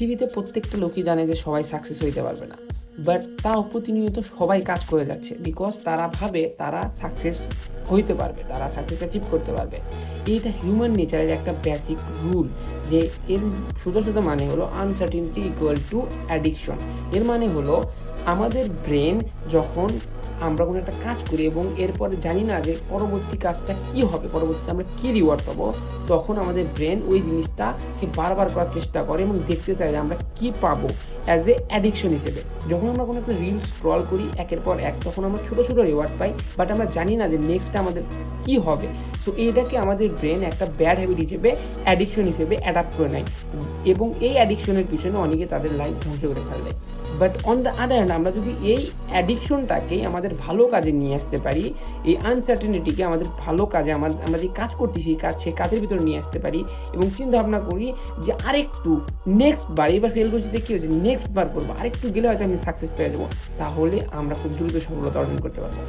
পৃথিবীতে প্রত্যেকটা লোকই জানে যে সবাই সাকসেস হইতে পারবে না, বাট তাও প্রতিনিয়ত সবাই কাজ করে যাচ্ছে বিকজ তারা ভাবে তারা সাকসেস হইতে পারবে, তারা সাকসেস অ্যাচিভ করতে পারবে। এইটা হিউম্যান নেচারের একটা বেসিক রুল, যে এর সোজা মানে হলো আনসার্টিনিটি ইকুয়াল টু অ্যাডিকশন। এর মানে হলো আমাদের ব্রেন যখন আমরা কোনো একটা কাজ করি এবং এরপরে জানি না যে পরবর্তী কাজটা কি হবে, পরবর্তীতে আমরা কি রিওয়ার্ড পাবো, তখন আমাদের ব্রেন ওই জিনিসটাকে বারবার করার চেষ্টা করে এবং দেখতে চাই যে আমরা কি পাবো অ্যাজ এ অ্যাডিকশন হিসেবে। যখন আমরা কোনো একটা রিল স্ক্রল করি একের পর এক, তখন আমরা ছোটো ছোটো রিওয়ার্ড পাই, বাট আমরা জানি না যে নেক্সটটা আমাদের কি হবে। সো এইটাকে আমাদের ব্রেন একটা ব্যাড হ্যাবিট হিসেবে, অ্যাডিকশন হিসেবে অ্যাডাপ্ট করে নেয় এবং এই অ্যাডিকশনের পিছনে অনেকে তাদের লাইফ ধ্বংস করে ফেলে। But on the other hand, আমরা যদি এই অ্যাডিকশনটাকেই আমাদের ভালো কাজে নিয়ে আসতে পারি, এই আনসার্টেনিটিকে আমাদের ভালো কাজে, আমরা যে কাজ করতেছি সেই কাজের ভিতরে নিয়ে আসতে পারি এবং চিন্তা ভাবনা করি যে আরেকটু নেক্সট বার, এবার ফেল করছি কী হয়েছে, নেক্সট বার করবো, আরেকটু গেলে হয়তো আমি সাকসেস পেয়ে যাবো, তাহলে আমরা খুব দ্রুত সফলতা অর্জন করতে পারবো।